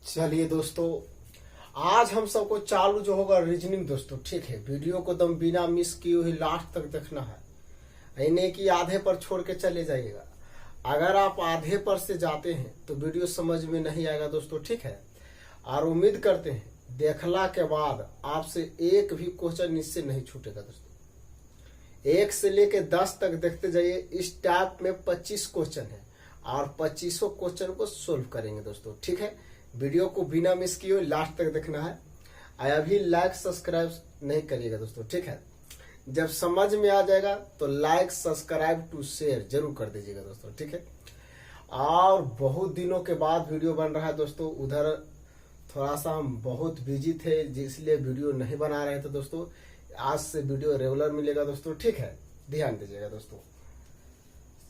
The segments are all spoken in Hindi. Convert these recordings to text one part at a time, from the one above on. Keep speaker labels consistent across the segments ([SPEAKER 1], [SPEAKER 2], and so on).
[SPEAKER 1] चलिए दोस्तों, आज हम सबको चालू जो होगा रीजनिंग दोस्तों। ठीक है, वीडियो को दम बिना मिस किए हुए लास्ट तक देखना है, नहीं कि आधे पर छोड़ के चले जाइएगा। अगर आप आधे पर से जाते हैं तो वीडियो समझ में नहीं आएगा दोस्तों। ठीक है, और उम्मीद करते हैं देखला के बाद आपसे एक भी क्वेश्चन इससे नहीं छूटेगा दोस्तों। 1 से लेके 10 तक देखते जाइए। इस टाइप में 25 क्वेश्चन है और 25 क्वेश्चन को सोल्व करेंगे दोस्तों। ठीक है, वीडियो को बिना मिस किए लास्ट तक देखना है। अभी लाइक सब्सक्राइब नहीं करिएगा दोस्तों। ठीक है, जब समझ में आ जाएगा तो लाइक सब्सक्राइब टू शेयर जरूर कर दीजिएगा दोस्तों। ठीक है, और बहुत दिनों के बाद वीडियो बन रहा है दोस्तों। उधर थोड़ा सा हम बहुत बिजी थे, इसलिए वीडियो नहीं बना रहे थे दोस्तों। आज से वीडियो रेगुलर मिलेगा दोस्तों। ठीक है, ध्यान दीजिएगा दोस्तों।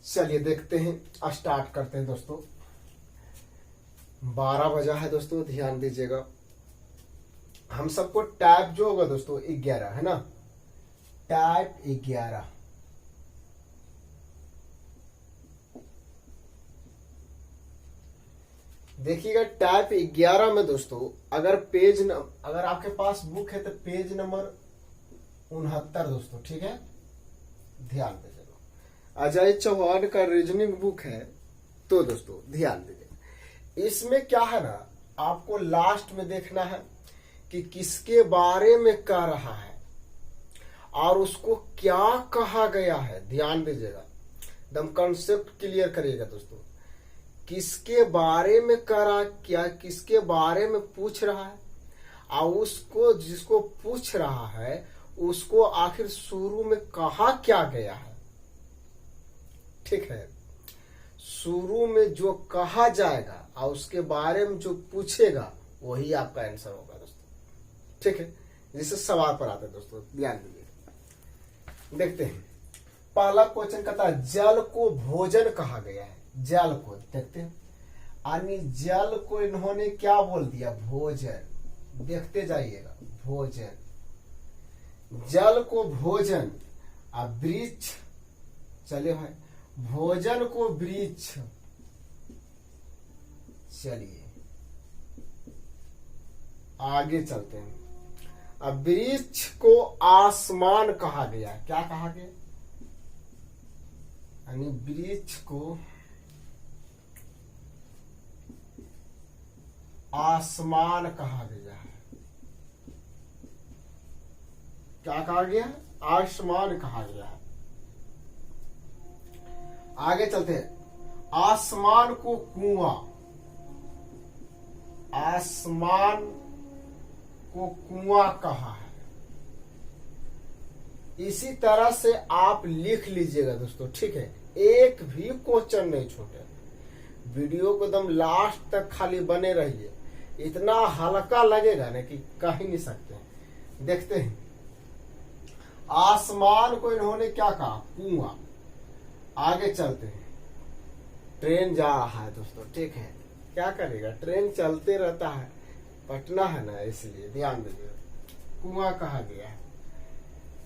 [SPEAKER 1] चलिए देखते हैं, स्टार्ट करते हैं दोस्तों। 12 बजा है दोस्तों, ध्यान दीजिएगा। हम सबको टाइप जो होगा दोस्तों 11 है ना, टाइप 11। देखिएगा टाइप 11 में दोस्तों, अगर आपके पास बुक है तो पेज नंबर 69 दोस्तों। ठीक है, ध्यान दीजिएगा। अजय चौहान का रीजनिंग बुक है तो दोस्तों ध्यान दीजिएगा। इसमें क्या है ना, आपको लास्ट में देखना है कि किसके बारे में कह रहा है और उसको क्या कहा गया है। ध्यान दीजिएगा, एकदम कॉन्सेप्ट क्लियर करिएगा दोस्तों। किसके बारे में कह रहा है, क्या किसके बारे में पूछ रहा है, और उसको जिसको पूछ रहा है उसको आखिर शुरू में कहा क्या गया है। ठीक है, शुरू में जो कहा जाएगा और उसके बारे में जो पूछेगा वही आपका आंसर होगा दोस्तों। ठीक है, जिससे सवाल पर आते हैं दोस्तों, ध्यान दीजिए। देखते हैं, पहला क्वेश्चन कहता है जल को भोजन कहा गया है। जल को देखते हैं, यानी जल को इन्होंने क्या बोल दिया, भोजन। देखते जाइएगा, भोजन। जल को भोजन और वृक्ष, चले भाई, भोजन को वृक्ष। चलिए आगे चलते हैं। अब वृक्ष को आसमान कहा गया। क्या कहा गया, यानी वृक्ष को आसमान कहा गया है। क्या कहा गया, आसमान कहा गया है। आगे चलते हैं, आसमान को कुआं। आसमान को कुआं कहा है। इसी तरह से आप लिख लीजिएगा दोस्तों। ठीक है, एक भी क्वेश्चन नहीं छोटे। वीडियो को एकदम लास्ट तक खाली बने रहिए, इतना हल्का लगेगा ना कि कह ही नहीं सकते। देखते हैं, आसमान को इन्होंने क्या कहा, कुआं। आगे चलते हैं, ट्रेन जा रहा है दोस्तों। ठीक है, क्या करेगा, ट्रेन चलते रहता है, पटना है ना, इसलिए ध्यान दीजिए, कुआं कहा गया है।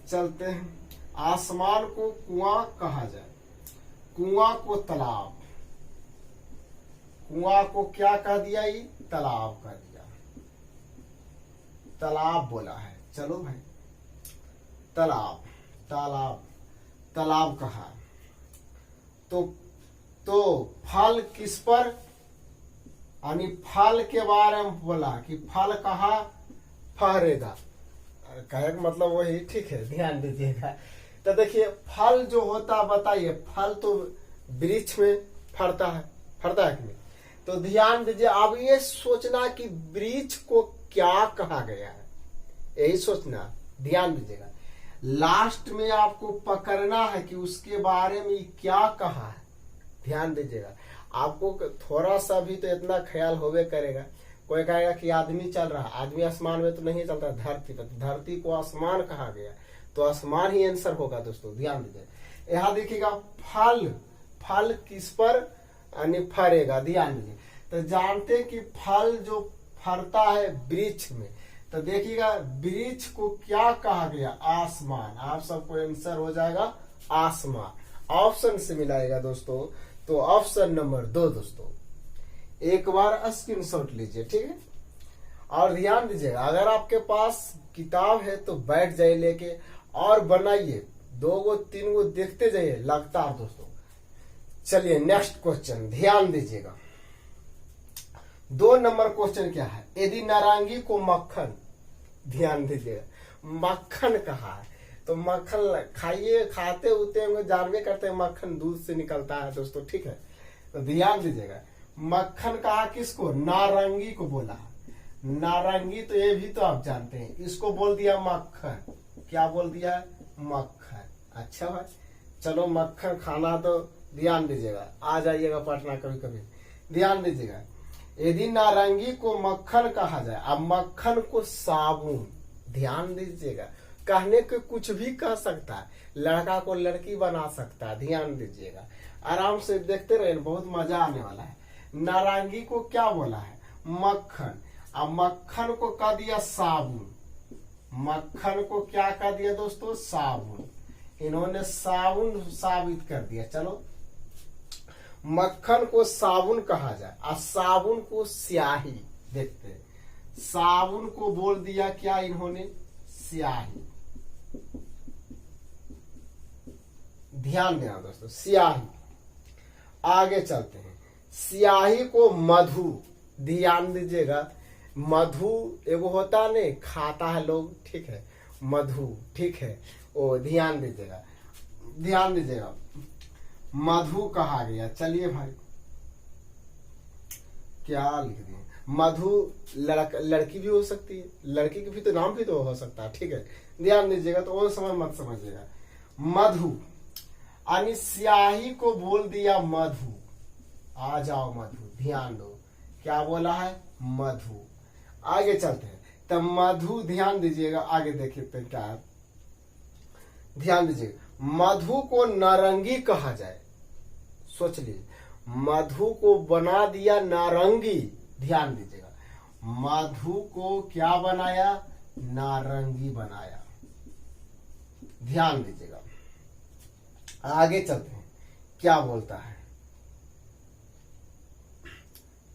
[SPEAKER 1] चलते हैं, आसमान को कुआं कहा जाए, कुआं को तालाब। कुआं को क्या कह दिया, ये तालाब कह दिया, तालाब बोला है। चलो भाई, तालाब, तालाब, तालाब कहा। तो फल किस पर, यानी फल के बारे में बोला कि फल कहा फहरेगा। कहे मतलब वही। ठीक है, ध्यान दीजिएगा। तो देखिए, फल जो होता बताइए, फल तो वृक्ष में फरता है कि नहीं। तो ध्यान दीजिए, अब ये सोचना कि वृक्ष को क्या कहा गया है, यही सोचना। ध्यान दीजिएगा, लास्ट में आपको पकड़ना है कि उसके बारे में क्या कहा है। ध्यान दीजिएगा, आपको थोड़ा सा भी तो इतना ख्याल होवे करेगा। कोई कहेगा कि आदमी चल रहा है, आदमी आसमान में तो नहीं चलता, धरती पर। धरती को आसमान कहा गया, तो आसमान ही आंसर होगा दोस्तों। ध्यान दीजिए, यहाँ देखिएगा, फल, फल किस पर, यानी फरेगा। ध्यान दीजिए, तो जानते हैं कि फल जो फरता है वृक्ष में, तो देखिएगा वृक्ष को क्या कहा गया, आसमान। आप सबको आंसर हो जाएगा आसमान। ऑप्शन से मिलाएगा दोस्तों, तो ऑप्शन नंबर 2 दोस्तों, एक बार स्क्रीनशॉट लीजिए, ठीक है। और ध्यान दीजिएगा, अगर आपके पास किताब है तो बैठ जाइए लेके और बनाइए, 2 गो 3 गो देखते जाइए लगातार दोस्तों। चलिए नेक्स्ट क्वेश्चन ध्यान दीजिएगा। 2 नंबर क्वेश्चन क्या है, यदि नारंगी को मक्खन, ध्यान दीजिएगा, मक्खन कहा है तो मक्खन खाइए, खाते उते होंगे, जानवे करते हैं मक्खन दूध से निकलता है दोस्तों, ठीक है। तो ध्यान दीजिएगा, मक्खन कहा किसको, नारंगी को बोला है। नारंगी तो ये भी तो आप जानते हैं, इसको बोल दिया मक्खन, क्या बोल दिया है, मक्खन। अच्छा भाई, चलो मक्खन खाना तो ध्यान दीजिएगा, आ जाइएगा पटना कभी कभी। ध्यान दीजिएगा, यदि नारंगी को मक्खन कहा जाए, अब मक्खन को साबुन, ध्यान दीजिएगा, कहने को कुछ भी कह सकता है, लड़का को लड़की बना सकता है। ध्यान दीजिएगा, आराम से देखते रहे, बहुत मजा आने वाला है। नारंगी को क्या बोला है, मक्खन, अब मक्खन को कह दिया साबुन, मक्खन को क्या कह दिया दोस्तों, साबुन। इन्होंने साबुन साबित कर दिया। चलो मक्खन को साबुन कहा जाए और साबुन को स्याही, देखते हैं, साबुन को बोल दिया क्या इन्होंने, स्याही। ध्यान देना दोस्तों, स्याही। आगे चलते हैं, स्याही को मधु, ध्यान दीजिएगा, मधु एगो होता नहीं, खाता है लोग, ठीक है, मधु, ठीक है, ओ ध्यान दीजिएगा, ध्यान दीजिएगा, मधु कहा गया। चलिए भाई क्या लिख दिए, मधु लड़की भी हो सकती है, लड़की की भी तो नाम भी तो हो सकता है, ठीक है। ध्यान दीजिएगा, तो वो समय मत समझिएगा। मधु यानी स्याही को बोल दिया मधु, आ जाओ मधु, ध्यान दो, क्या बोला है, मधु। आगे चलते हैं, तब मधु, ध्यान दीजिएगा, आगे देखिए तो क्या है, ध्यान दीजिएगा, मधु को नारंगी कहा जाए, सोच लीजिए, मधु को बना दिया नारंगी। ध्यान दीजिएगा, मधु को क्या बनाया, नारंगी बनाया। ध्यान दीजिएगा, आगे चलते हैं, क्या बोलता है,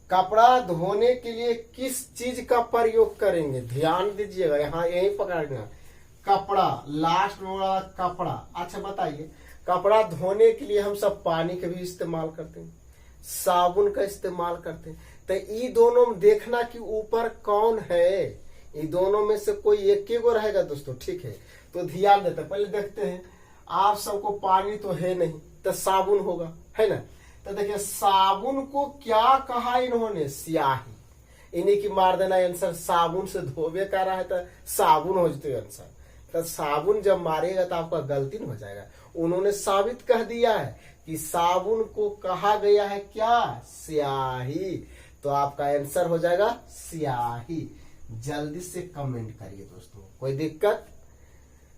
[SPEAKER 1] कपड़ा धोने के लिए किस चीज का प्रयोग करेंगे। ध्यान दीजिएगा, यहाँ यही पकड़ना, कपड़ा, लास्ट में बोला कपड़ा। अच्छा बताइए, कपड़ा धोने के लिए हम सब पानी का भी इस्तेमाल करते हैं, साबुन का इस्तेमाल करते हैं, तो ये दोनों में देखना कि ऊपर कौन है, ये दोनों में से कोई एक ही गो रहेगा दोस्तों, ठीक है। तो ध्यान देते, पहले देखते हैं, आप सबको पानी तो है नहीं, तो साबुन होगा, है ना। तो देखिए, साबुन को क्या कहा इन्होंने, स्याही। इन्हीं की मार देना आंसर, साबुन से धोबे कर रहा है तो साबुन हो जाते आंसर। तो साबुन जब मारेगा तो आपका गलती नहीं हो जाएगा। उन्होंने साबित कह दिया है कि साबुन को कहा गया है क्या, स्याही। तो आपका आंसर हो जाएगा स्याही। जल्दी से कमेंट करिए दोस्तों, कोई दिक्कत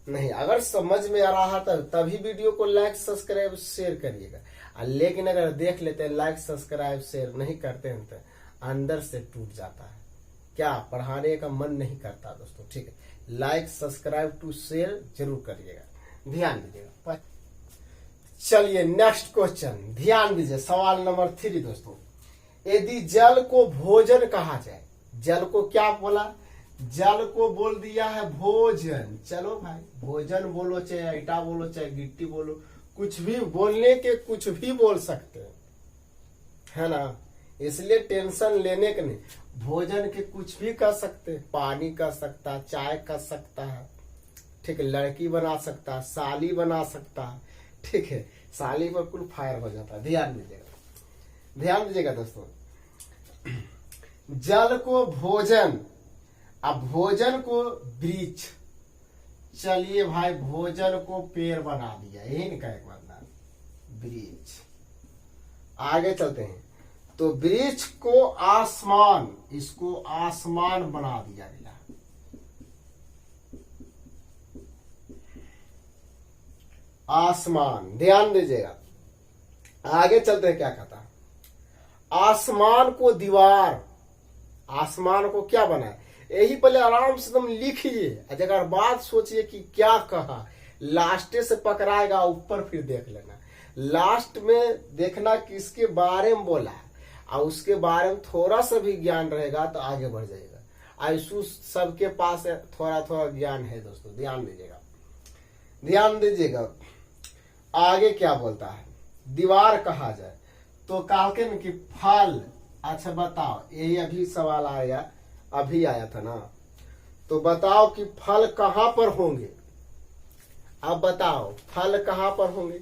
[SPEAKER 1] नहीं। अगर समझ में आ रहा था तभी वीडियो को लाइक सब्सक्राइब शेयर करिएगा, लेकिन अगर देख लेते हैं लाइक सब्सक्राइब शेयर नहीं करते हैं तो अंदर से टूट जाता है, क्या पढ़ाने का मन नहीं करता दोस्तों, ठीक है। लाइक सब्सक्राइब टू शेयर जरूर करिएगा, ध्यान दीजिएगा। चलिए नेक्स्ट क्वेश्चन, ध्यान दीजिए, सवाल नंबर 3 दोस्तों, यदि जल को भोजन कहा जाए, जल को क्या बोला, जल को बोल दिया है भोजन। चलो भाई, भोजन बोलो, चाहे ईटा बोलो, चाहे गिट्टी बोलो, कुछ भी बोलने के कुछ भी बोल सकते हैं, है ना, इसलिए टेंशन लेने के नहीं। भोजन के कुछ भी कर सकते हैं, पानी कर सकता है, चाय कर सकता है, ठीक है, लड़की बना सकता है, साली बना सकता है, ठीक है, साली पर कुल फायर हो जाता है। ध्यान दीजिएगा, ध्यान दीजिएगा दोस्तों, जल को भोजन, अब भोजन को वृक्ष, चलिए भाई भोजन को पेड़ बना दिया, यही नहीं कहे मतलब वृक्ष। आगे चलते हैं, तो वृक्ष को आसमान, इसको आसमान बना दिया गया। आसमान, ध्यान दीजिएगा, आगे चलते हैं, क्या कहता है, आसमान को दीवार, आसमान को क्या बनाए, यही पहले आराम से तुम लिखिए, अगर बात सोचिए कि क्या कहा, लास्ट से पकड़ाएगा ऊपर, फिर देख लेना, लास्ट में देखना किसके बारे में बोला है। और उसके बारे में थोड़ा सा भी ज्ञान रहेगा तो आगे बढ़ जाएगा। आयु सबके पास थोड़ा थोड़ा ज्ञान है दोस्तों, ध्यान दीजिएगा, ध्यान दीजिएगा। आगे क्या बोलता है, दीवार कहा जाए तो कहते हैं कि फल। अच्छा बताओ, यही अभी सवाल आया, अभी आया था ना, तो बताओ कि फल कहां पर होंगे। अब बताओ फल कहां पर होंगे।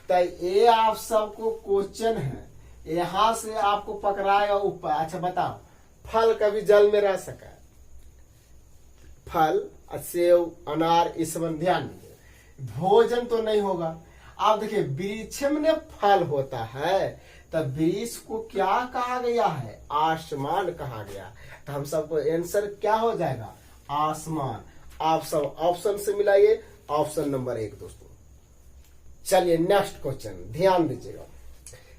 [SPEAKER 1] तो ये आप सबको क्वेश्चन है, यहां से आपको पकड़ाएगा ऊपर। अच्छा बताओ, फल कभी जल में रह सका है? फल, सेव, अनार, इस पर ध्यान दीजिए। भोजन तो नहीं होगा। आप देखिए वृक्ष में फल होता है, तब वृक्ष को क्या कहा गया है? आसमान कहा गया। तो हम सबको आंसर क्या हो जाएगा? आसमान। आप सब ऑप्शन से मिलाइए, ऑप्शन नंबर 1 दोस्तों। चलिए नेक्स्ट क्वेश्चन, ध्यान दीजिएगा।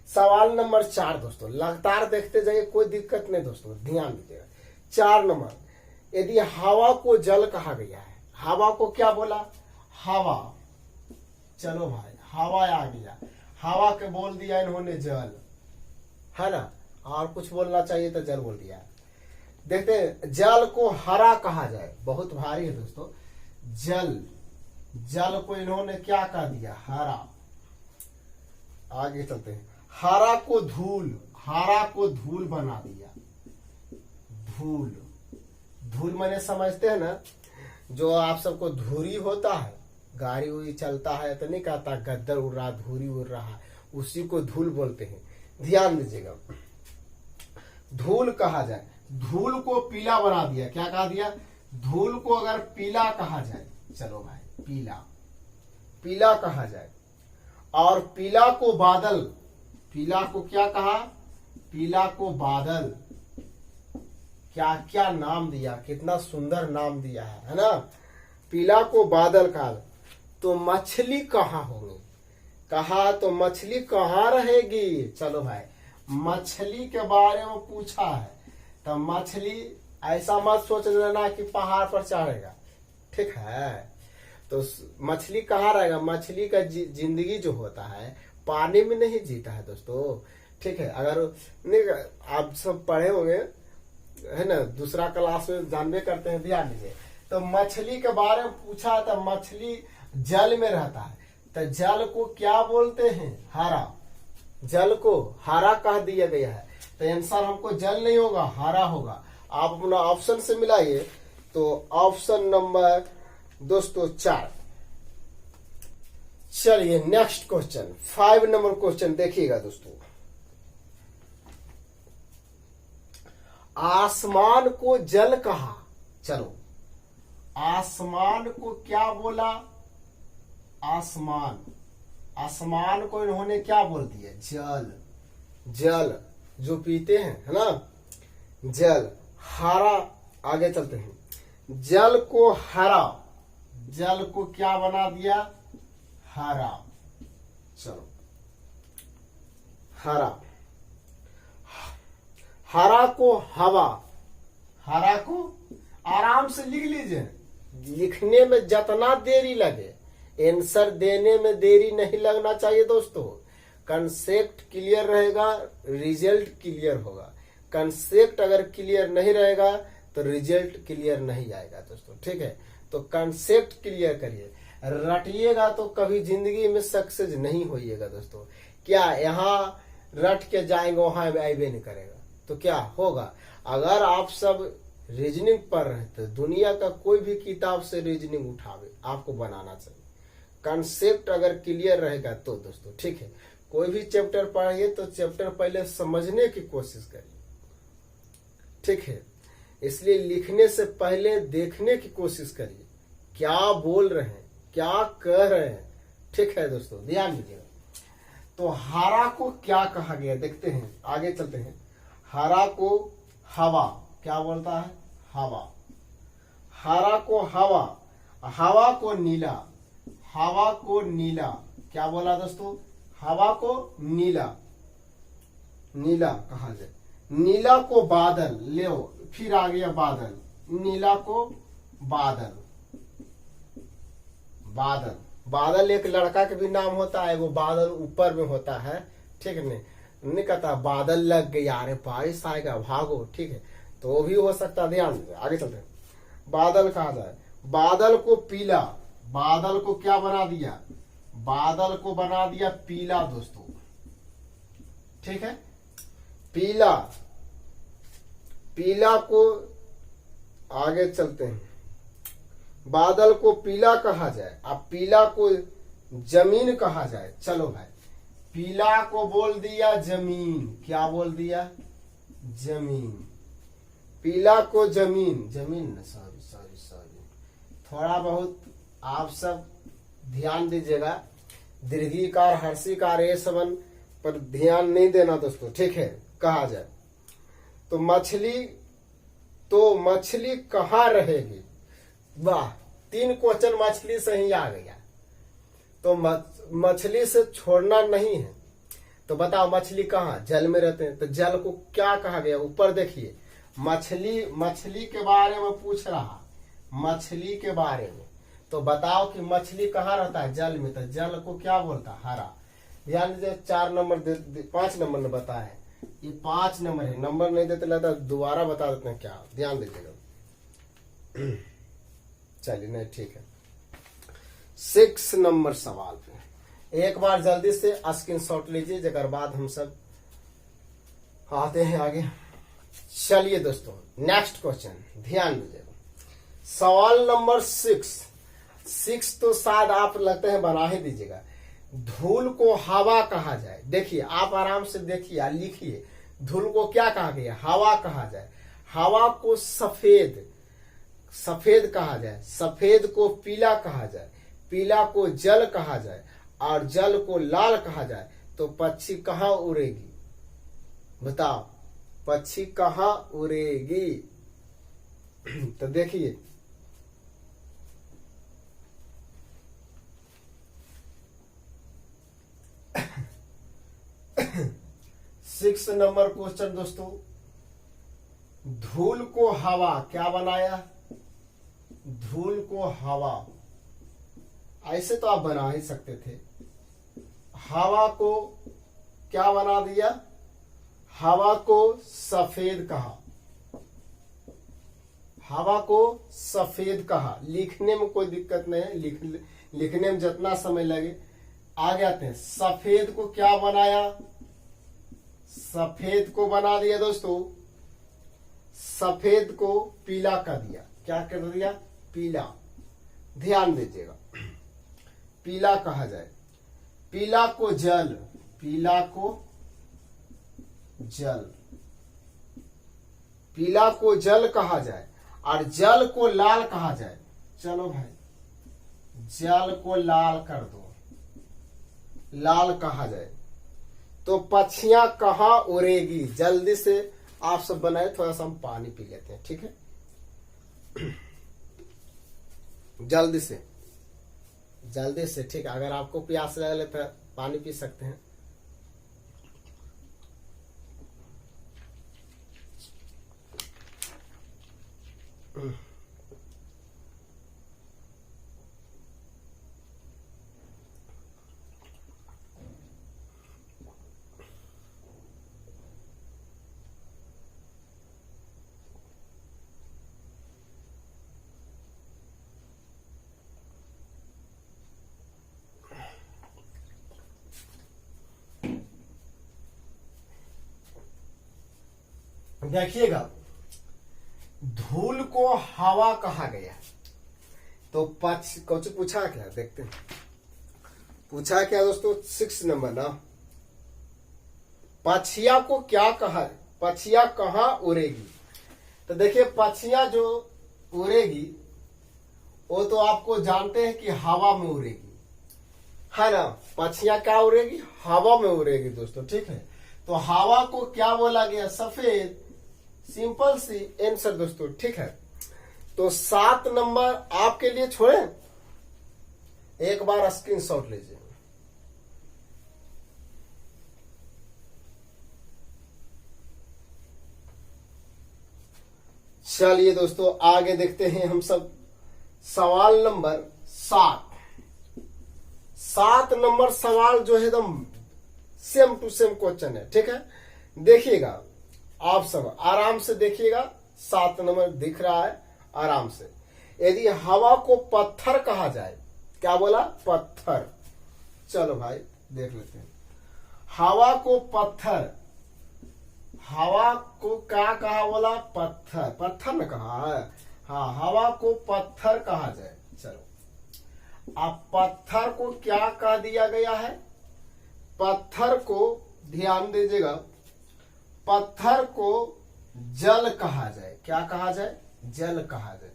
[SPEAKER 1] सवाल नंबर 4 दोस्तों, लगातार देखते जाइए, कोई दिक्कत नहीं दोस्तों, ध्यान दीजिएगा। 4 नंबर, यदि हवा को जल कहा गया है, हवा को क्या बोला? हवा। चलो भाई, हवा आ गया, हवा के बोल दिया इन्होंने जल, है ना, और कुछ बोलना चाहिए तो जल बोल दिया। देखते हैं, जल को हरा कहा जाए, बहुत भारी है दोस्तों। जल, जल को इन्होंने क्या कह दिया? हरा। आगे चलते हैं, हरा को धूल, हरा को धूल बना दिया। धूल, धूल मैंने समझते हैं ना, जो आप सबको धूरी होता है, गाड़ी उड़ी चलता है तो नहीं कहता गद्दर उड़ रहा, धूरी उड़ रहा, उसी को धूल बोलते हैं। ध्यान दीजिएगा, धूल कहा जाए, धूल को पीला बना दिया। क्या कहा दिया? धूल को अगर पीला कहा जाए, चलो भाई पीला, पीला कहा जाए। और पीला को बादल, पीला को क्या कहा? पीला को बादल। क्या क्या नाम दिया, कितना सुंदर नाम दिया है ना। पीला को बादल कहा। तो मछली कहाँ होंगी? कहा तो मछली कहाँ रहेगी? चलो भाई, मछली के बारे में पूछा है, तो मछली ऐसा मत सोच लेना कि पहाड़ पर चढ़ेगा, ठीक है। तो मछली कहाँ रहेगा? मछली का जिंदगी जो होता है पानी में नहीं जीता है दोस्तों, ठीक है। अगर नहीं, आप सब पढ़े होंगे है ना, दूसरा क्लास में जानबे करते हैं, ध्यान दीजिए। तो मछली के बारे में पूछा, तो मछली जल में रहता है, तो जल को क्या बोलते हैं? हरा। जल को हरा कह दिया गया है, तो आंसर हमको जल नहीं होगा, हरा होगा। आप अपना ऑप्शन से मिलाइए, तो ऑप्शन नंबर दोस्तों 4। चलिए नेक्स्ट क्वेश्चन, 5 नंबर क्वेश्चन देखिएगा दोस्तों। आसमान को जल कहा, चलो आसमान को क्या बोला? आसमान, आसमान को इन्होंने क्या बोल दिया? जल। जल जो पीते हैं, है ना, जल। हरा, आगे चलते हैं, जल को हरा, जल को क्या बना दिया? हरा। चलो हरा, हरा को हवा, हरा को आराम से लिख लीजिए। लिखने में जितना देरी लगे, आंसर देने में देरी नहीं लगना चाहिए दोस्तों। कंसेप्ट क्लियर रहेगा, रिजल्ट क्लियर होगा। कंसेप्ट अगर क्लियर नहीं रहेगा तो रिजल्ट क्लियर नहीं आएगा दोस्तों, ठीक है। तो कंसेप्ट क्लियर करिए, रटिएगा तो कभी जिंदगी में सक्सेस नहीं होइएगा दोस्तों। क्या यहाँ रट के जाएंगे वहां आइबे नहीं करेगा तो क्या होगा? अगर आप सब रीजनिंग पढ़ रहे थे, दुनिया का कोई भी किताब से रीजनिंग उठावे, आपको बनाना चाहिए। कंसेप्ट अगर क्लियर रहेगा तो दोस्तों, ठीक है। कोई भी चैप्टर पढ़िए तो चैप्टर पहले समझने की कोशिश करिए, ठीक है। इसलिए लिखने से पहले देखने की कोशिश करिए, क्या बोल रहे हैं, क्या कह रहे हैं, ठीक है दोस्तों, ध्यान दीजिएगा। तो हरा को क्या कहा गया देखते हैं, आगे चलते हैं। हरा को हवा क्या बोलता है? हवा। हरा को हवा, हवा को नीला, हवा को नीला क्या बोला दोस्तों? हवा को नीला, नीला कहा जाए। नीला को बादल, ले फिर आ गया बादल, नीला को बादल। बादल, बादल एक लड़का के भी नाम होता है, वो बादल ऊपर में होता है, ठीक है। नहीं कहता बादल लग गया, अरे बारिश आएगा भागो, ठीक है, तो वो भी हो सकता है। ध्यान दीजिए, आगे चलते हैं। बादल कहा जाए, बादल को पीला, बादल को क्या बना दिया, बादल को बना दिया पीला दोस्तों, ठीक है, पीला, पीला को, आगे चलते हैं। बादल को पीला कहा जाए, अब पीला को जमीन कहा जाए। चलो भाई, पीला को बोल दिया जमीन, क्या बोल दिया, जमीन, पीला को जमीन, जमीन, सॉरी सॉरी सॉरी, थोड़ा बहुत आप सब ध्यान दीजिएगा, दीर्घिकार हर्षिकार ये सबन पर ध्यान नहीं देना दोस्तों, ठीक है। कहा जाए तो मछली, तो मछली कहाँ रहेगी, वाह, 3 क्वेश्चन मछली से ही आ गया। तो मछली से छोड़ना नहीं है, तो बताओ मछली कहाँ, जल में रहते हैं, तो जल को क्या कहा गया, ऊपर देखिए, मछली, मछली के बारे में पूछ रहा, मछली के बारे में, तो बताओ कि मछली कहाँ रहता है, जल में, तो जल को क्या बोलता है, हरा। ध्यान दीजिए, 4 नंबर 5 नंबर ने बताया है, ये 5 नंबर है, नंबर नहीं देते लगता दोबारा बता देते हैं क्या, ध्यान दीजिएगा। चलिए, नहीं ठीक है। 6 नंबर सवाल पे एक बार जल्दी से स्क्रीनशॉट लीजिए, जगह बाद हम सब आते हैं आगे। चलिए दोस्तों, नेक्स्ट क्वेश्चन ध्यान दीजिएगा, सवाल नंबर 6 तो शायद आप लगते हैं बना ही दीजिएगा। धूल को हवा कहा जाए, देखिए आप आराम से देखिए, लिखिए, धूल को क्या कहा गया, हवा कहा जाए। हवा को सफेद, सफेद कहा जाए, सफेद को पीला कहा जाए, पीला को जल कहा जाए, और जल को लाल कहा जाए, तो पक्षी कहाँ उड़ेगी, बताओ पक्षी कहाँ उड़ेगी। तो देखिए, सिक्स नंबर क्वेश्चन दोस्तों, धूल को हवा क्या बनाया, धूल को हवा, ऐसे तो आप बना ही सकते थे, हवा को क्या बना दिया, हवा को सफेद कहा, हवा को सफेद कहा। लिखने में कोई दिक्कत नहीं है, लिखने में जितना समय लगे। आगे आते हैं, सफेद को क्या बनाया, सफेद को बना दिया दोस्तों, सफेद को पीला कर दिया, क्या कर दिया, पीला। ध्यान दीजिएगा, पीला कहा जाए, पीला को जल, पीला को जल, पीला को जल कहा जाए, और जल को लाल कहा जाए। चलो भाई, जल को लाल कर दो, लाल कहा जाए, तो पक्षियां कहाँ उड़ेगी। जल्दी से आप सब बनाए, थोड़ा सा हम पानी पी लेते हैं, ठीक है, जल्दी से, जल्दी से, ठीक है। अगर आपको प्यास लगे तो पानी पी सकते हैं। देखिएगा, धूल को हवा कहा गया, तो कुछ पूछा क्या, देखते हैं पूछा क्या दोस्तों। 6 नंबर ना, पक्षिया को क्या कहा, पक्षिया कहाँ उड़ेगी। तो देखिए, पक्षिया जो उड़ेगी वो तो आपको जानते हैं कि हवा में उड़ेगी, है ना। पक्षिया क्या उड़ेगी, हवा में उड़ेगी दोस्तों, ठीक है। तो हवा को क्या बोला गया, सफेद, सिंपल सी आंसर दोस्तों, ठीक है। तो 7 नंबर आपके लिए छोड़े, एक बार स्क्रीनशॉट लीजिए। चलिए दोस्तों, आगे देखते हैं हम सब। सवाल नंबर 7 नंबर सवाल जो है एकदम सेम टू सेम क्वेश्चन है, ठीक है। देखिएगा आप सब आराम से देखिएगा, 7 नंबर दिख रहा है आराम से। यदि हवा को पत्थर कहा जाए, क्या बोला? पत्थर। चलो भाई देख लेते हैं। हवा को पत्थर, हवा को क्या कहा बोला? पत्थर। पत्थर ने कहा है, हाँ, हवा को पत्थर कहा जाए। चलो अब पत्थर को क्या कह दिया गया है? पत्थर को ध्यान दीजिएगा, पत्थर को जल कहा जाए। क्या कहा जाए? जल कहा जाए।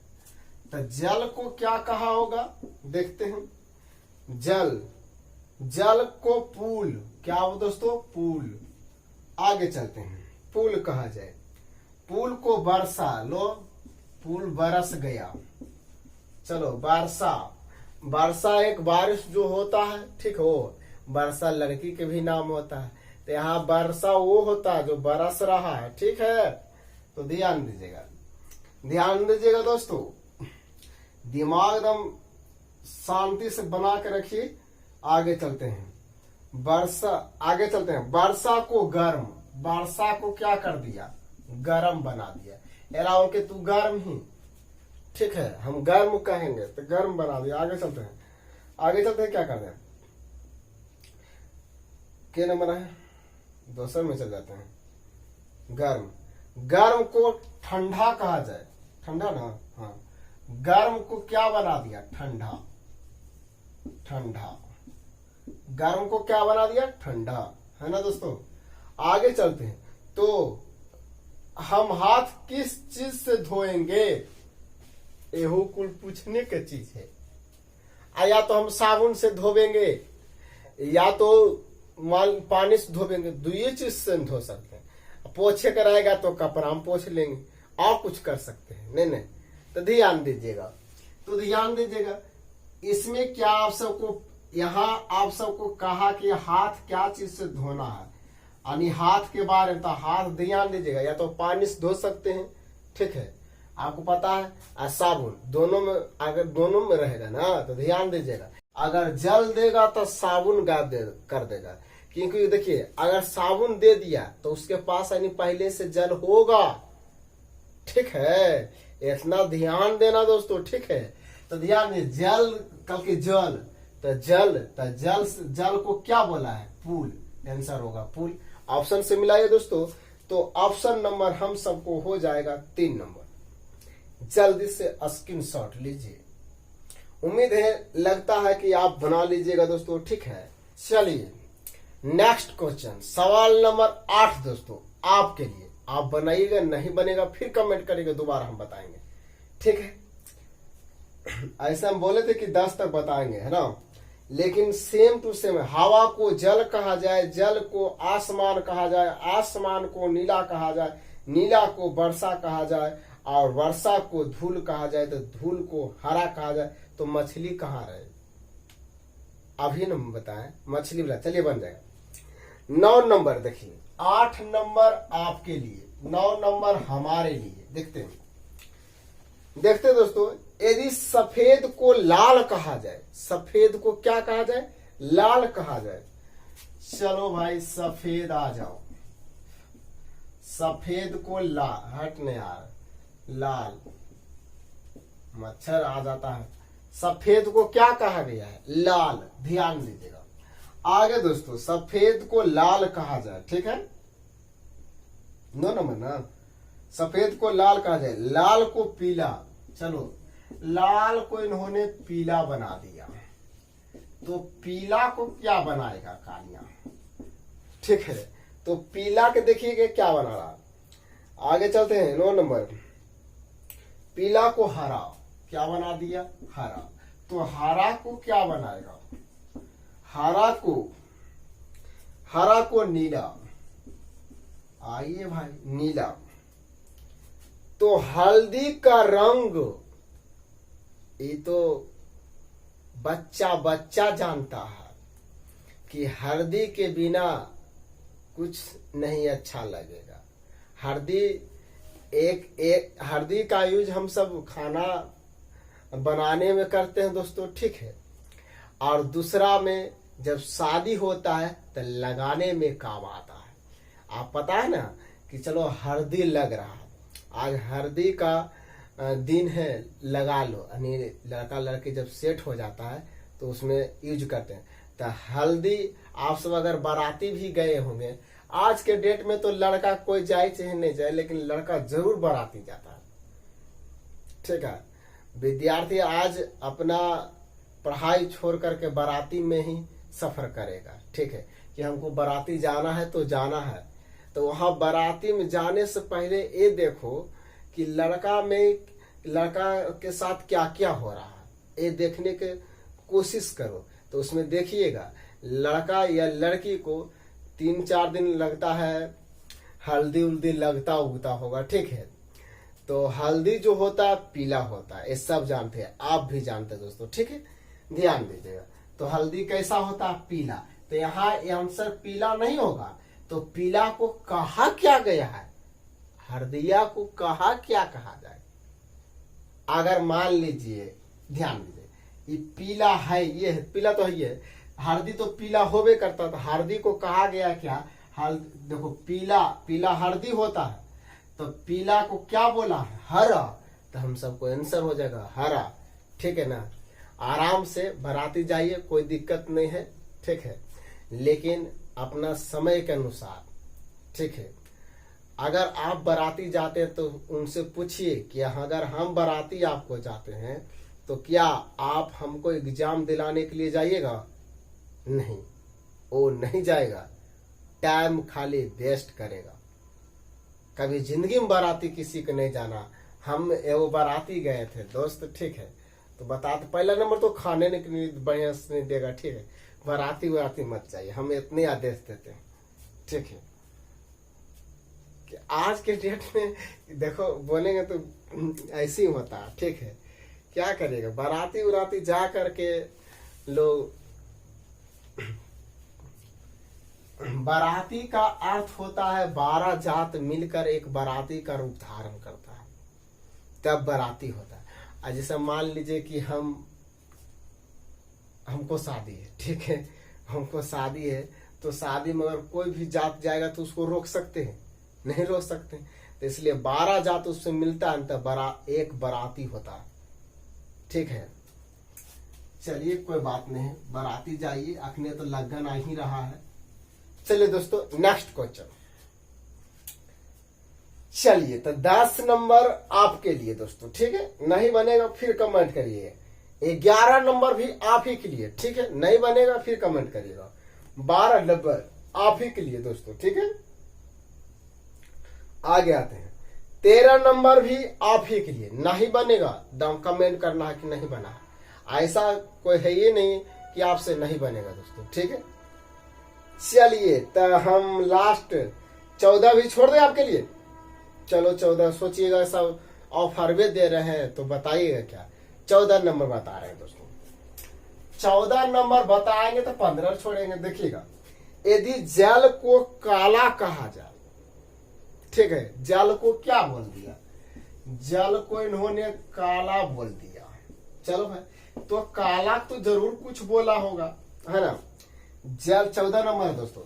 [SPEAKER 1] तो जल को क्या कहा होगा? देखते हैं। जल, जल को पुल, क्या हो दोस्तों? पुल। आगे चलते हैं। पुल कहा जाए। पुल को वर्षा, लो पुल बरस गया। चलो वर्षा, वर्षा एक बारिश जो होता है, ठीक हो, वर्षा लड़की के भी नाम होता है, तो यहाँ वर्षा वो होता है जो बरस रहा है, ठीक है। तो ध्यान दीजिएगा, ध्यान दीजिएगा दोस्तों, दिमाग एकदम शांति से बना के रखिए। आगे चलते हैं। वर्षा, आगे चलते हैं। वर्षा को गर्म, वर्षा को क्या कर दिया? गर्म बना दिया। एराओ के तू गर्म ही, ठीक है, हम गर्म कहेंगे तो गर्म बना दिया। आगे चलते हैं, आगे चलते हैं। क्या कर रहे हैं? क्या नंबर है? दूसरे में चल जाते हैं। गर्म, गर्म को ठंडा कहा जाए। ठंडा ना, हाँ, गर्म को क्या बना दिया? ठंडा। ठंडा, गर्म को क्या बना दिया? ठंडा, है ना दोस्तों। आगे चलते हैं। तो हम हाथ किस चीज से धोएंगे? एहो कुल पूछने की चीज है। या तो हम साबुन से धोवेंगे, या तो पानी से धोवेंगे। दो ही चीज से धो सकते हैं। पोछे का रहेगा तो कपड़ा हम पोछ लेंगे, और कुछ कर सकते हैं नहीं नहीं। तो ध्यान दीजिएगा, तो ध्यान दीजिएगा। इसमें क्या आप सबको, यहाँ आप सबको कहा कि हाथ क्या चीज से धोना है, यानी हाथ के बारे में। तो हाथ ध्यान दीजिएगा, या तो पानी से धो सकते हैं, ठीक है, आपको पता है, और साबुन, दोनों में, अगर दोनों में रहेगा ना तो ध्यान दीजिएगा। अगर जल देगा तो साबुन गायब कर देगा, क्योंकि देखिए अगर साबुन दे दिया तो उसके पास यानी पहले से जल होगा, ठीक है, इतना ध्यान देना दोस्तों, ठीक है। तो ध्यान दे, जल कल के जल, तो जल, तो जल, जल को क्या बोला है? पुल। आंसर होगा पुल। ऑप्शन से मिलाइए दोस्तों, तो ऑप्शन नंबर हम सबको हो जाएगा 3 नंबर। जल्दी से स्क्रीनशॉट लीजिए। उम्मीद है, लगता है कि आप बना लीजिएगा दोस्तों, ठीक है। चलिए नेक्स्ट क्वेश्चन, सवाल नंबर 8 दोस्तों आपके लिए। आप बनाइएगा, नहीं बनेगा फिर कमेंट करिएगा, दोबारा हम बताएंगे, ठीक है। ऐसा हम बोले थे कि 10 तक बताएंगे, है ना, लेकिन सेम टू सेम। हवा को जल कहा जाए, जल को आसमान कहा जाए, आसमान को नीला कहा जाए, नीला को वर्षा कहा जाए, और वर्षा को धूल कहा जाए, तो धूल को हरा कहा जाए। तो मछली कहाँ रहे? अभी न बताएं, मछली बना। चलिए बन जाएगा। 9 नंबर देखिए, 8 नंबर आपके लिए, 9 नंबर हमारे लिए। देखते हैं, देखते दोस्तों। यदि सफेद को लाल कहा जाए, सफेद को क्या कहा जाए? लाल कहा जाए। चलो भाई सफेद आ जाओ। सफेद को लाल, हट नहीं यार, लाल, मच्छर आ जाता है। सफेद को क्या कहा गया है? लाल। ध्यान दीजिएगा। आगे दोस्तों, सफेद को लाल कहा जाए, ठीक है, 9 नंबर ना। सफेद को लाल कहा जाए, लाल को पीला। चलो लाल को इन्होंने पीला बना दिया, तो पीला को क्या बनाएगा? कालिया, ठीक है। तो पीला के देखिए क्या बना रहा। आगे चलते हैं। 9 नंबर, पीला को हरा, क्या बना दिया? हरा। तो हरा को क्या बनाएगा? हरा को नीला। आइए भाई, नीला। तो हल्दी का रंग, ये तो बच्चा जानता है कि हल्दी के बिना कुछ नहीं अच्छा लगेगा। हल्दी एक हल्दी का यूज हम सब खाना बनाने में करते हैं दोस्तों, ठीक है। और दूसरा में जब शादी होता है तो लगाने में काम आता है। आप पता है ना कि चलो हल्दी लग रहा है, आज हल्दी का दिन है, लगा लो, यानी लड़का लड़की जब सेट हो जाता है तो उसमें यूज करते हैं। तो हल्दी आप सब अगर बाराती भी गए होंगे, आज के डेट में तो लड़का कोई जाए चाहे नहीं जाए, लेकिन लड़का जरूर बाराती जाता है। ठीक है, विद्यार्थी आज अपना पढ़ाई छोड़ करके बाराती में ही सफर करेगा। ठीक है, कि हमको बाराती जाना है तो जाना है। तो वहां बाराती में जाने से पहले ये देखो कि लड़का के साथ क्या क्या हो रहा है, ये देखने के कोशिश करो। तो उसमें देखिएगा लड़का या लड़की को 3-4 दिन लगता है, हल्दी उल्दी लगता उगता होगा। ठीक है, तो हल्दी जो होता है पीला होता है, ये सब जानते हैं, आप भी जानते हैं दोस्तों। ठीक है, ध्यान दीजिएगा। तो हल्दी कैसा होता है? पीला। तो यहाँ आंसर पीला नहीं होगा। तो पीला को कहा क्या गया है? हल्दिया को कहा क्या कहा जाए? अगर मान लीजिए, ध्यान दीजिए, ये पीला है, ये है पीला, तो है ये हल्दी तो पीला होवे करता था। हल्दी को कहा गया क्या? देखो पीला, पीला हल्दी होता है, तो पीला को क्या बोला है? हरा। तो हम सबको आंसर हो जाएगा हरा। ठीक है ना, आराम से बाराती जाइए, कोई दिक्कत नहीं है। ठीक है, लेकिन अपना समय के अनुसार। ठीक है, अगर आप बाराती जाते हैं तो उनसे पूछिए कि अगर हम बाराती आपको जाते हैं तो क्या आप हमको एग्जाम दिलाने के लिए जाइएगा? नहीं, वो नहीं जाएगा, टाइम खाली वेस्ट करेगा। कभी जिंदगी में बाराती किसी को नहीं जाना। हम वो बाराती गए थे दोस्त। ठीक है, तो बता दो, पहला नंबर तो खाने के बढ़िया से नहीं देगा। ठीक है, बाराती मत चाहिए, हम इतने आदेश देते हैं। ठीक है, कि आज के डेट में देखो बोलेंगे तो ऐसे ही होता है। ठीक है, क्या करेगा, बाराती जा करके लोग। बाराती का अर्थ होता है 12 जात मिलकर एक बाराती का रूप धारण करता है, तब बाराती होता है। जैसे मान लीजिए कि हमको शादी है। ठीक है, हमको शादी है, तो शादी में अगर कोई भी जात जाएगा तो उसको रोक सकते हैं? नहीं रोक सकते। तो इसलिए 12 जात उससे मिलता है, तो एक बाराती होता है। ठीक है, चलिए कोई बात नहीं, बाराती जाइए, अखने तो लगन आ ही रहा है। चलिए दोस्तों, नेक्स्ट क्वेश्चन। चलिए, तो 10 नंबर आपके लिए दोस्तों। ठीक है, नहीं बनेगा फिर कमेंट करिए। 11 नंबर भी आप ही के लिए। ठीक है, नहीं बनेगा फिर कमेंट करिएगा। 12 नंबर आप ही के लिए दोस्तों। ठीक है, आगे आते हैं। 13 नंबर भी आप ही के लिए। नहीं बनेगा दम कमेंट करना है कि नहीं बना है, ऐसा कोई है ही नहीं कि आपसे नहीं बनेगा दोस्तों। ठीक है, चलिए, तो हम लास्ट 14 भी छोड़ दें आपके लिए। चलो 14 सोचिएगा, सब ऑफर भी दे रहे हैं तो बताइएगा क्या। 14 नंबर बता रहे हैं दोस्तों। 14 नंबर बताएंगे तो 15 छोड़ेंगे। देखिएगा, यदि जल को काला कहा जाए। ठीक है, जल को क्या बोल दिया? जल को इन्होंने काला बोल दिया। चलो भाई, तो काला तो जरूर कुछ बोला होगा, है ना। जल 14 नंबर दोस्तों,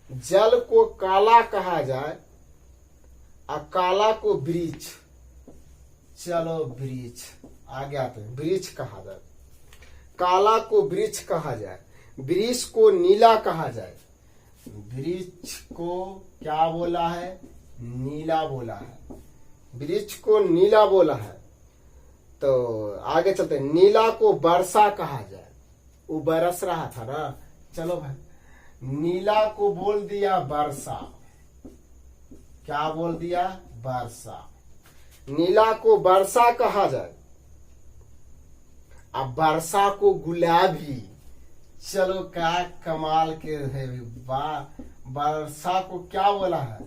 [SPEAKER 1] जल को काला कहा जाए, काला को वृक्ष। चलो वृक्ष, आगे आते हैं। वृक्ष कहा जाए, काला को वृक्ष कहा जाए, वृक्ष को नीला कहा जाए। वृक्ष को क्या बोला है? नीला बोला है। वृक्ष को नीला बोला है। तो आगे चलते हैं। नीला को वर्षा कहा जाए, वो बरस रहा था ना। चलो भाई, नीला को बोल दिया वर्षा। क्या बोल दिया? वर्षा। नीला को वर्षा कहा जाए, अब वर्षा को गुलाबी। चलो क्या कमाल के है, वर्षा को क्या बोला है?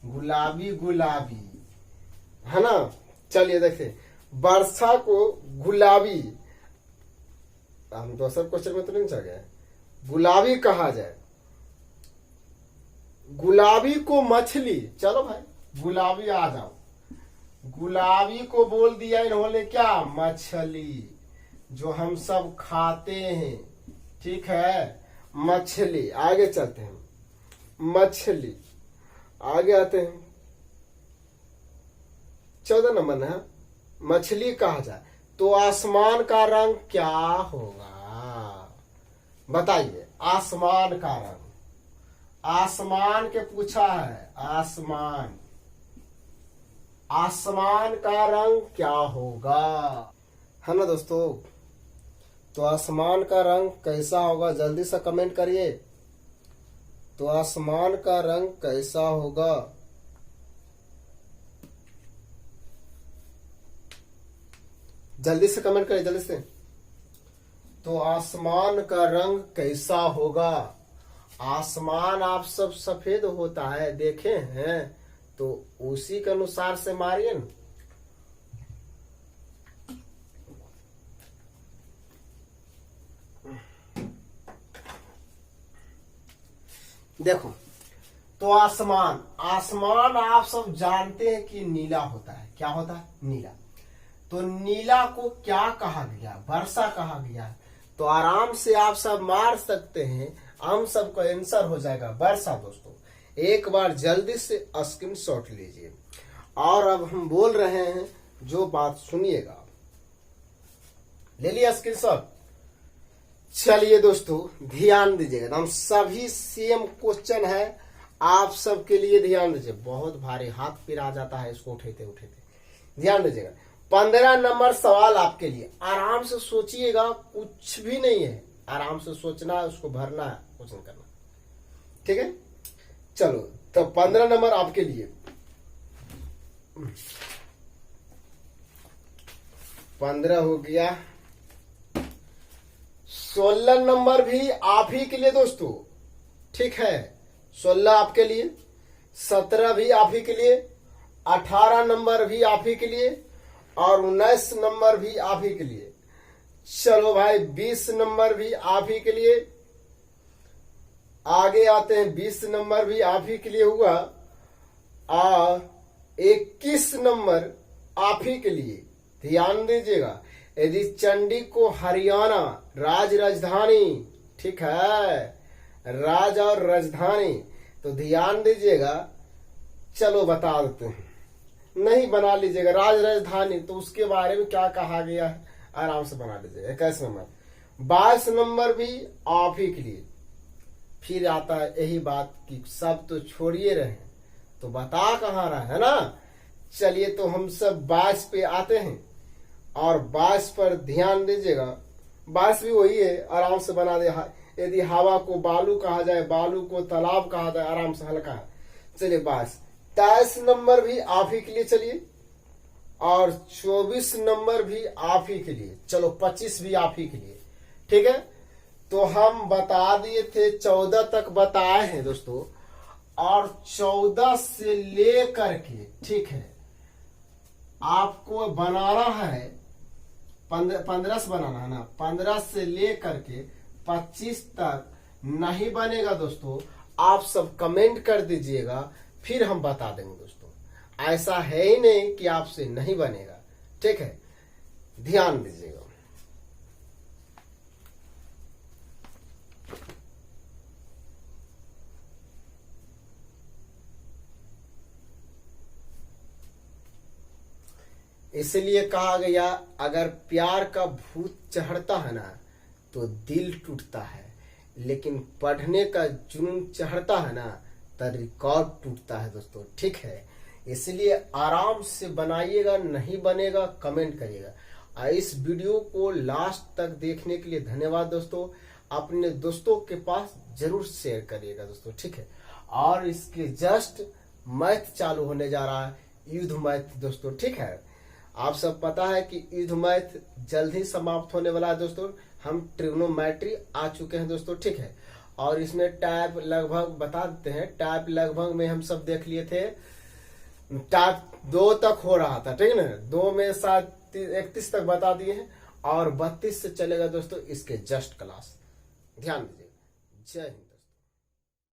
[SPEAKER 1] गुलाबी। गुलाबी, है ना। चलिए देखिए, वर्षा को गुलाबी, हम दूसरे क्वेश्चन में तो नहीं चल गए। गुलाबी कहा जाए, गुलाबी को मछली। चलो भाई, गुलाबी आ जाओ। गुलाबी को बोल दिया इन्होंने क्या? मछली, जो हम सब खाते हैं। ठीक है, मछली, आगे चलते हैं, मछली, आगे आते हैं 14 नंबर ना, मछली कहा जाए तो आसमान का रंग क्या होगा? बताइए, आसमान का रंग, आसमान के पूछा है, आसमान, आसमान का रंग क्या होगा, है ना दोस्तों? तो आसमान का रंग कैसा होगा, जल्दी से कमेंट करिए। तो आसमान का रंग कैसा होगा? जल्दी से कमेंट करिए, जल्दी से। तो आसमान का रंग कैसा होगा? आसमान आप सब सफेद होता है, देखे हैं, तो उसी के अनुसार से मारिए ना। देखो, तो आसमान, आसमान आप सब जानते हैं कि नीला होता है। क्या होता है? नीला। तो नीला को क्या कहा गया? वर्षा कहा गया। तो आराम से आप सब मार सकते हैं, हम सबका आंसर हो जाएगा वर्षा दोस्तों। एक बार जल्दी से स्क्रीनशॉट लीजिए। और अब हम बोल रहे हैं जो बात सुनिएगा। ले लिया स्क्रीनशॉट? चलिए दोस्तों ध्यान दीजिएगा, हम सभी सेम क्वेश्चन है, आप सबके लिए ध्यान दीजिए। बहुत भारी, हाथ पैर आ जाता है इसको उठेते उठेते। ध्यान दीजिएगा, 15 नंबर सवाल आपके लिए। आराम से सोचिएगा, कुछ भी नहीं है, आराम से सोचना है, उसको भरना है, कुछ नहीं करना, ठीक है? चलो, तो 15 नंबर आपके लिए। 15 हो गया। 16 नंबर भी आप ही के लिए दोस्तों, ठीक है? 16 आपके लिए, 17 भी आप ही के लिए, 18 नंबर भी आप ही के लिए, और 19 नंबर भी आप ही के लिए। चलो भाई, 20 नंबर भी आप ही के लिए। आगे आते हैं, 20 नंबर भी आप ही के लिए हुआ, और 21 नंबर आप ही के लिए। ध्यान दीजिएगा, यदि चंडी को हरियाणा राजधानी, ठीक है, राज और राजधानी, तो ध्यान दीजिएगा। चलो बता देते हैं, नहीं बना लीजिएगा राज राजधानी, तो उसके बारे में क्या कहा गया है, आराम से बना लीजिएगा। 21 नंबर, 22 नंबर भी आप ही के लिए। फिर आता है यही बात कि सब तो छोड़िए रहे, तो बता कहाँ रहा है ना। चलिए, तो हम सब 22 पे आते हैं, और 22 पर ध्यान दीजिएगा। 22 भी वही है, आराम से बना दे। यदि हवा को बालू कहा जाए, बालू को तालाब कहा जाए, आराम से हल्का है। चलिए 22। 23 नंबर भी आप ही के लिए। चलिए, और 24 नंबर भी आप ही के लिए। चलो 25 भी आप ही के लिए, ठीक है? तो हम बता दिए थे, 14 तक बताए हैं दोस्तों, और 14 से लेकर के, ठीक है, आपको बनाना है 15 से बनाना है ना। 15 से लेकर के 25 तक नहीं बनेगा दोस्तों, आप सब कमेंट कर दीजिएगा, फिर हम बता देंगे दोस्तों। ऐसा है ही नहीं कि आपसे नहीं बनेगा, ठीक है? ध्यान दीजिएगा। इसलिए कहा गया, अगर प्यार का भूत चढ़ता है ना तो दिल टूटता है, लेकिन पढ़ने का जुनून चढ़ता है ना तो रिकॉर्ड टूटता है दोस्तों, ठीक है? इसलिए आराम से बनाइएगा, नहीं बनेगा कमेंट करिएगा। इस वीडियो को लास्ट तक देखने के लिए धन्यवाद दोस्तों। अपने दोस्तों के पास जरूर शेयर करिएगा दोस्तों, ठीक है? और इसके जस्ट मैथ चालू होने जा रहा है, युद्ध मैथ दोस्तों, ठीक है? आप सब पता है कि युद्ध मैथ जल्द ही समाप्त होने वाला है दोस्तों। हम ट्रिग्नोमेट्री आ चुके हैं दोस्तों, ठीक है? और इसमें टाइप लगभग बता देते हैं, टाइप लगभग में हम सब देख लिए थे, टाइप 2 तक हो रहा था, ठीक है ना? 2 में शायद 31 तक बता दिए हैं, और 32 से चलेगा दोस्तों इसके जस्ट क्लास। ध्यान दीजिए। जय हिंद।